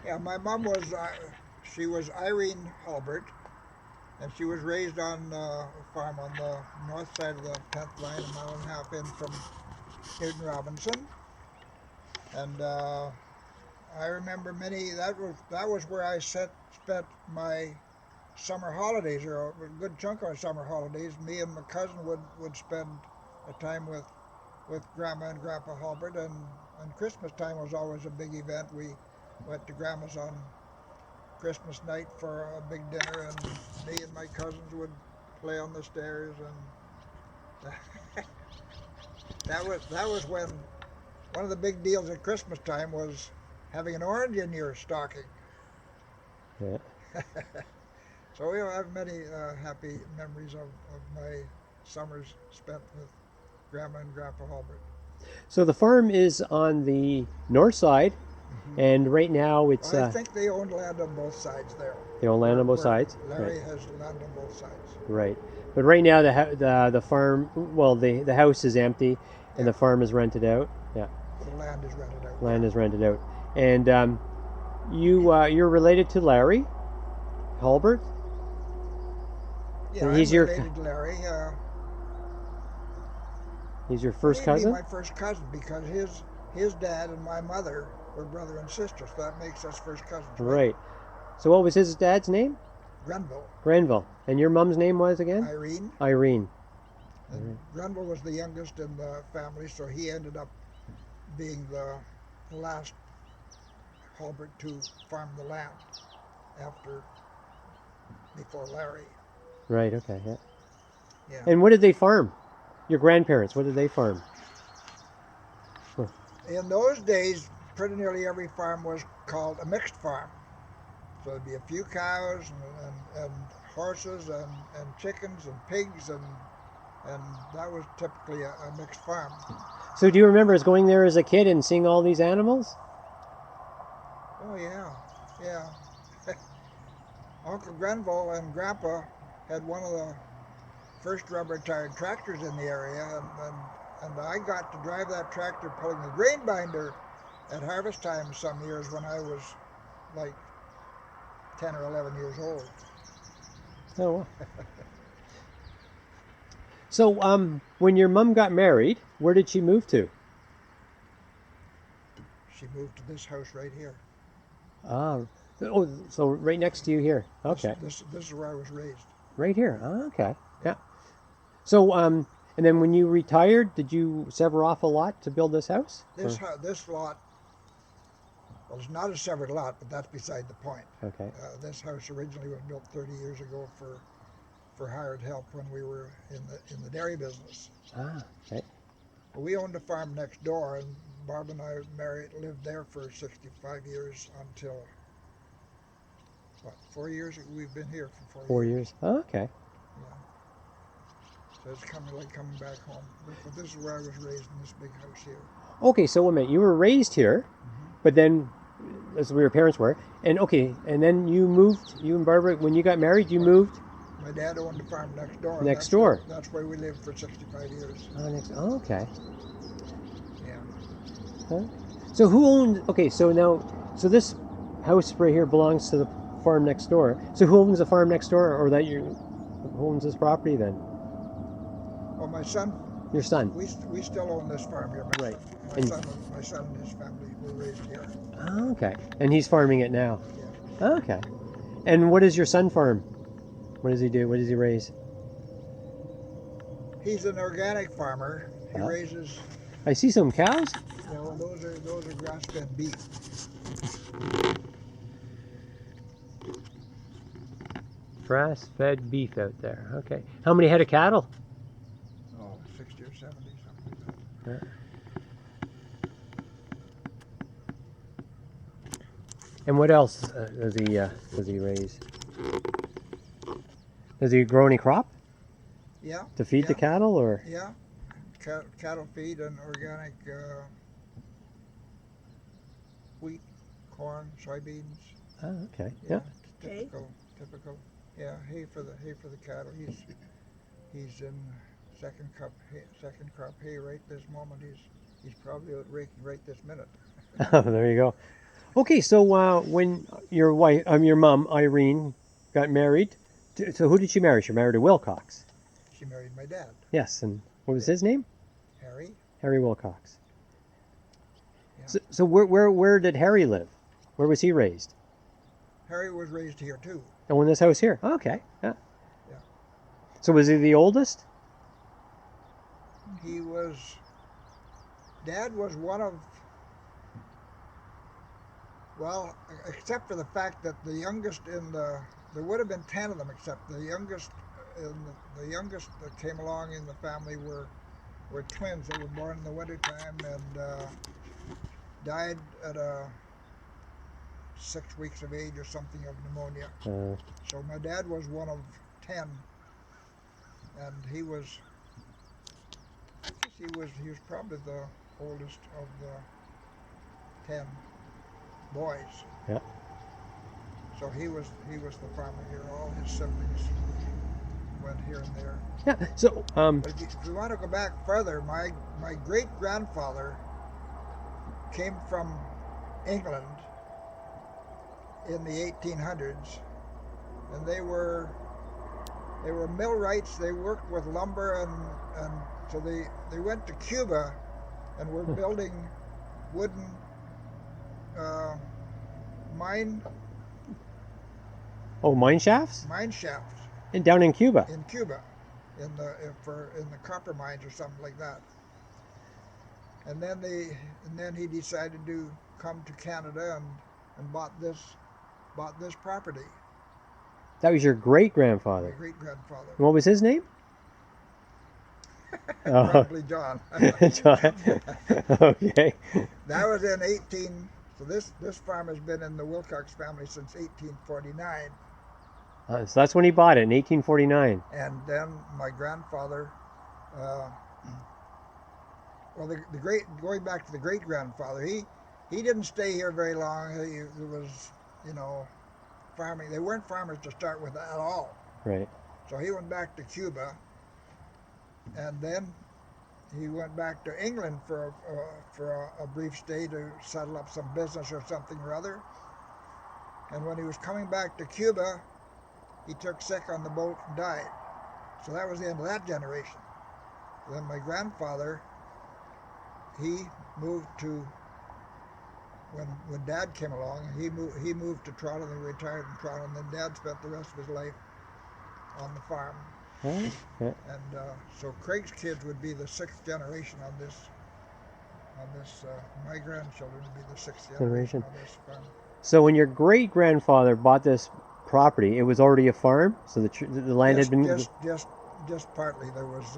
Yeah, my mom was, she was Irene Halbert, and she was raised on a farm on the north side of the 10th line, a mile and a half in from Newton Robinson. And I remember that was where I spent my summer holidays, or a good chunk of our summer holidays. Me and my cousin would spend a time with Grandma and Grandpa Halbert, and Christmas time was always a big event. We went to Grandma's on Christmas night for a big dinner, and me and my cousins would play on the stairs, and that was when one of the big deals at Christmas time was having an orange in your stocking. Yeah. So we have many happy memories of my summers spent with Grandma and Grandpa Halbert. So the farm is on the north side, Hmm. and right now it's I think they owned land on both sides there. they own land on both Where sides. Right. Larry has land on both sides. Right. But right now the farm, well, the house is empty, and Yeah, the farm is rented out. Yeah, the land is rented out. land Yeah, is rented out, and you're related to Larry Halbert, yeah. and I'm related to Larry. he's your Well, first he'd be cousin. my first cousin because his dad and my mother were brother and sister, so that makes us first cousins, right? Right. So what was his dad's name? Grenville, Granville. And your mom's name was again? Irene, Irene. and Grenville was the youngest in the family, so he ended up being the last Halbert to farm the land after before Larry. Right. Okay. Yeah. Yeah. And what did they farm? Your grandparents. What did they farm? Huh. In those days, pretty nearly every farm was called a mixed farm. So there'd be a few cows and horses and chickens and pigs, and that was typically a mixed farm. So do you remember us going there as a kid and seeing all these animals? Oh yeah, yeah. Uncle Grenville and Grandpa had one of the first rubber-tired tractors in the area, and I got to drive that tractor pulling the grain binder at harvest time some years when I was like 10 or 11 years old. Oh. Wow. So when your mom got married, where did she move to? She moved to this house right here. Ah. Oh, so right next to you here. This Okay. this this is where I was raised. Right here. Oh, okay. Yeah. Yeah. So and then when you retired, did you sever off a lot to build this house? This this lot, well, it's not a severed lot, but that's beside the point. Okay. This house originally was built 30 years ago for hired help when we were in the dairy business. Ah. Okay. We owned a farm next door, and Barb and I lived there for 65 years until, what, 4 years? We've been here for 4 4 years. years. Oh, okay. Yeah. So it's kind of like coming back home. But this is where I was raised, in this big house here. Okay. So wait a minute. You were raised here, but then that's where your parents were. And okay. And then you moved. You and Barbara, when you got married, you moved My dad owned a farm next door. next door. That's where we lived for 65 years. Oh, next. Oh, okay. Yeah. Huh? So who owned? Okay. So now, so this house right here belongs to the farm next door. So who owns the farm next door, or who owns this property then? Well, my son, Your son. we still own this farm here. Right. My And son and his family were raised here. oh, okay. And he's farming it now. Yeah. Okay. And what does your son farm? What does he do? What does he raise? He's an organic farmer. He Huh? raises, I see some cows. those are grass-fed beef. Grass-fed beef out there. Okay. How many head of cattle? Oh, 60 or 70, something like that. Yeah. And what else does he raise? Does he grow any crop Yeah. to feed the Yeah. cattle, or? Yeah. Cattle feed and organic wheat, corn, soybeans. Oh, okay. Yeah. Yeah. Hay? Typical. Yeah, hay for the cattle. He's in second crop hay right this moment. He's probably out raking right this minute. Oh, there you go. Okay, so when your wife, your mom Irene, got married, so who did she marry? She married a Wilcox. She married my dad, Yes, and what was yeah. his name? Harry. Harry Wilcox. Yeah. So where did Harry live? Where was he raised? Harry was raised here too. Oh, in this house here. Oh, okay. Yeah. Yeah. So was he the oldest? He was. Dad was one of. Well, except for the fact that the youngest in the. There would have been 10 of them, except the youngest. The youngest that came along in the family were twins. They were born in the wintertime and died at 6 weeks of age or something of pneumonia. So my dad was one of 10, and he was probably the oldest of the 10 boys. Yeah. So he was the farmer here. All his siblings went here and there. Yeah. So But if you want to go back further, my great grandfather came from England in the 1800s, and they were millwrights. They worked with lumber, and so they went to Cuba and were building wooden mine mine shafts shafts and down in Cuba. in Cuba, in the copper mines or something like that. And then he decided to come to Canada and bought this property. That was your great My grandfather. great grandfather. What was his name? Probably John. John. Okay. That was in 18. So this farm has been in the Wilcox family since 1849. So that's when he bought it in 1849. And then my grandfather, going back to the great grandfather, he didn't stay here very long. It was, farming. They weren't farmers to start with at all. Right. So he went back to Cuba, and then he went back to England for a brief stay to settle up some business or something or other. And when he was coming back to Cuba, he took sick on the boat and died. So that was the end of that generation. Then my grandfather, he moved to, when Dad came along, he moved to Toronto and retired in Toronto, and then Dad spent the rest of his life on the farm. Oh, yeah. And so Craig's kids would be the sixth generation on this. My grandchildren would be the sixth generation on this farm. So when your great grandfather bought this property, it was already a farm. So the land had been just partly. There was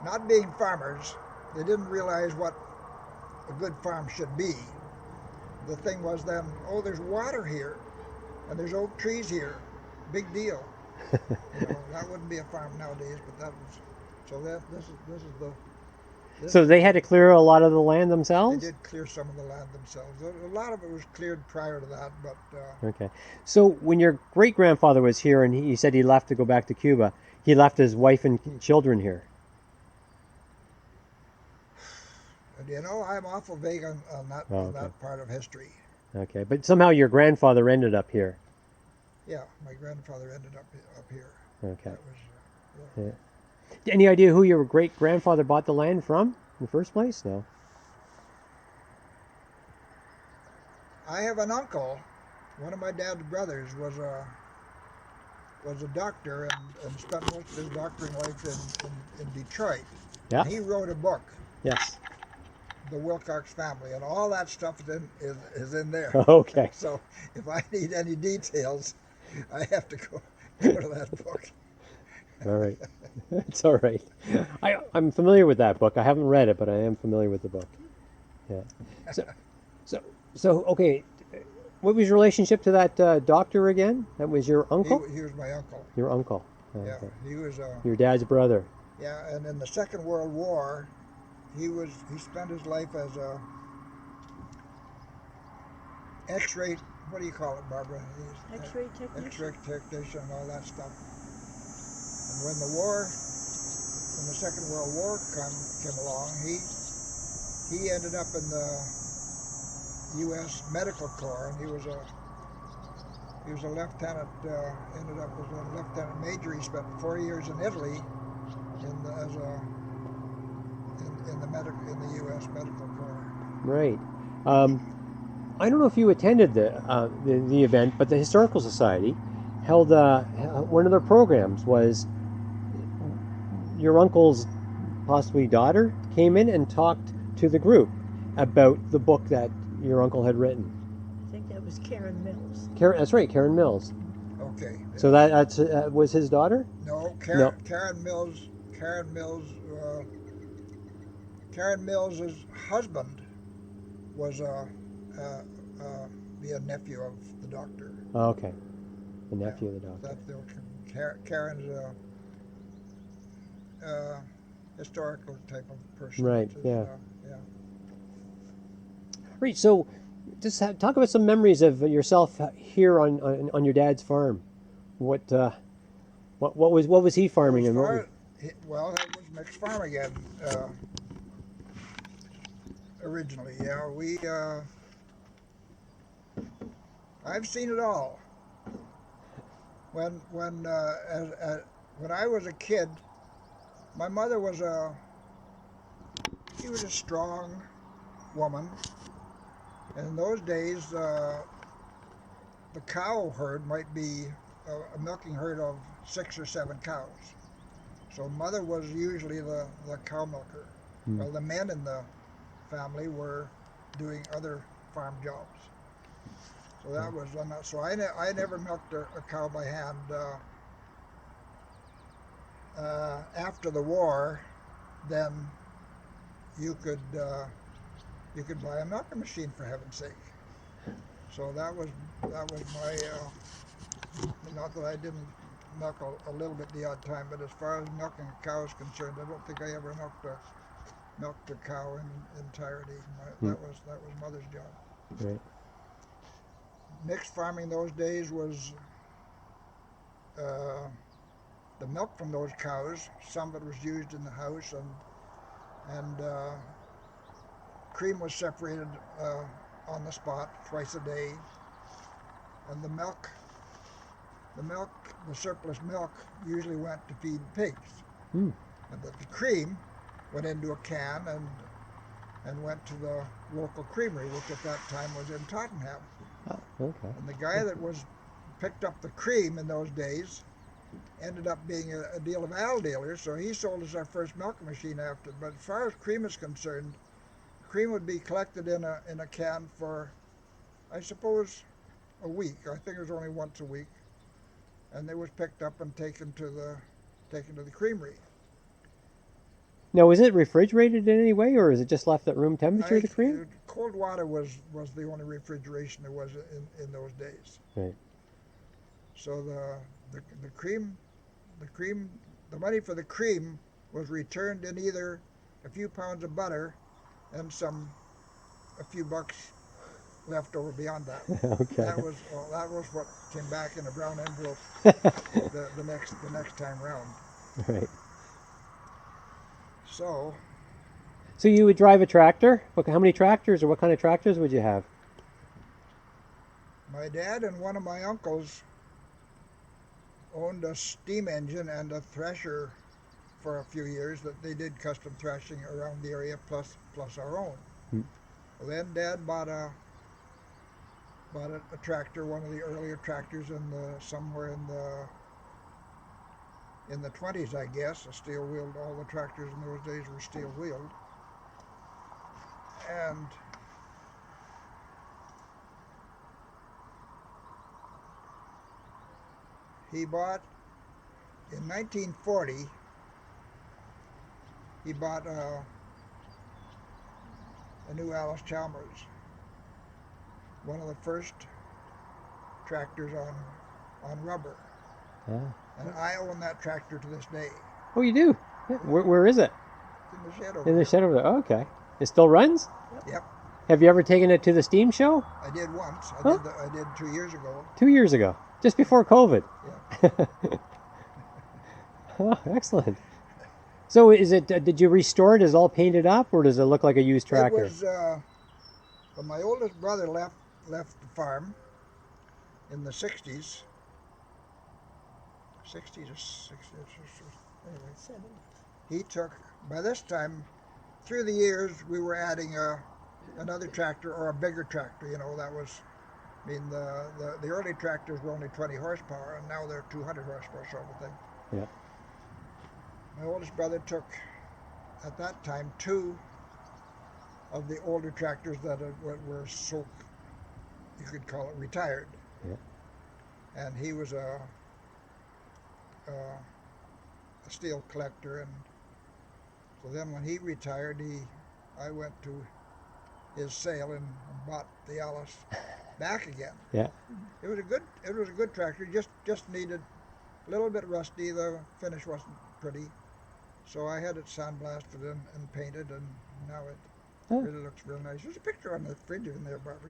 not being farmers, they didn't realize what a good farm should be. The thing was then, there's water here, and there's oak trees here, big deal. That wouldn't be a farm nowadays, but that was. So this is the. So they had to clear a lot of the land themselves? They did clear some of the land themselves. A lot of it was cleared prior to that, but. Okay. So when your great grandfather was here, and he said he left to go back to Cuba, he left his wife and children here. I'm awful vague on that on that part of history. Okay, but somehow your grandfather ended up here. Yeah, my grandfather ended up here. Okay. That was, yeah. Any idea who your great grandfather bought the land from in the first place? No. I have an uncle. One of my dad's brothers was a doctor and spent most of his doctoring life in Detroit. Yeah. And he wrote a book. Yes. The Wilcox family, and all that stuff is in there. Okay. So if I need any details, I have to go to that book. All right. It's all right. I'm familiar with that book. I haven't read it, but I am familiar with the book. Yeah. So okay. What was your relationship to that doctor again? That was your uncle? He was my uncle. Your uncle. Okay. Yeah, he was. Your dad's brother. Yeah, and in the Second World War, he spent his life as a X-ray. What do you call it, Barbara? X-ray technician. X-ray technician and all that stuff. And when the Second World War came along, he ended up in the U.S. Medical Corps, and he was a lieutenant. Ended up as a lieutenant major. He spent 4 years in Italy in the U.S. Medical Corps. Right. I don't know if you attended the event, but the Historical Society held one of their programs was your uncle's possibly daughter came in and talked to the group about the book that your uncle had written. I think that was Karen Mills. That's right, Karen Mills. Okay. So that was his daughter? No, No. Karen Mills. Karen Mills's husband was be a nephew of the doctor. Oh, okay. The nephew of the doctor. That's the Karen's historical type of person. Right, yeah. Yeah. Right, so just talk about some memories of yourself here on your dad's farm. What was he farming? Well, that was mixed farm again. Originally, yeah, I've seen it all. When I was a kid, my mother was a strong woman, and in those days, the cow herd might be a milking herd of 6 or 7 cows. So mother was usually the cow milker. Well, the men in the family were doing other farm jobs. So that was so I never milked a cow by hand. After the war, then you could buy a milking machine, for heaven's sake. So that was my not that I didn't milk a little bit the odd time, but as far as milking a cow is concerned, I don't think I ever milked a cow in entirety. That was mother's job. Right. Mixed farming those days was the milk from those cows. Some of it was used in the house, and cream was separated on the spot twice a day, and the surplus milk usually went to feed pigs, and the cream went into a can and went to the local creamery, which at that time was in Tottenham. Oh, okay. And the guy that picked up the cream in those days ended up being a deal of ale dealer, so he sold us our first milking machine after. But as far as cream is concerned, cream would be collected in a can for, I suppose, a week. I think it was only once a week, and it was picked up and taken to the creamery. Now, is it refrigerated in any way, or is it just left at room temperature, the cream? Cold water was the only refrigeration there was in those days. Right. So the money for the cream was returned in either a few pounds of butter and a few bucks left over beyond that. Okay. That was what came back in a brown envelope the next time round. Right. So you would drive a tractor? How many tractors, or what kind of tractors would you have? my dad and one of my uncles owned a steam engine and a thresher for a few years that they did custom threshing around the area plus our own. Well, then Dad bought a tractor, one of the earlier tractors somewhere in the 20s, I guess, a steel wheeled. All the tractors in those days were steel wheeled. And he bought, in 1940, he bought a new Alice Chalmers, one of the first tractors on rubber. Yeah. And I own that tractor to this day. Oh, you do? Where is it? It's in the shed over In the there. shed over there. Oh, okay. It still runs? Yep, Have you ever taken it to the steam show? I did once. Huh? I did 2 years ago. 2 years ago, just before COVID. Yeah. Oh, excellent. So is it? Did you restore it? Is it all painted up, or does it look like a used tractor? But my oldest brother left the farm in the 60s. 60s or 60s. Anyway, 70. he took, by this time, through the years, we were adding another tractor or a bigger tractor. You know, that was, I mean, the early tractors were only 20 horsepower, and now they're 200 horsepower sort of thing. Yeah. My oldest brother took, at that time, two of the older tractors that were so, you could call it, retired. Yeah. And he was a steel collector, and so then when he retired, I went to his sale and bought the Alice back again. Yeah. It was a good tractor. Just needed a little bit rusty. The finish wasn't pretty, so I had it sandblasted and painted, and now it Oh. really looks real nice. There's a picture on the fridge in there, Barbara.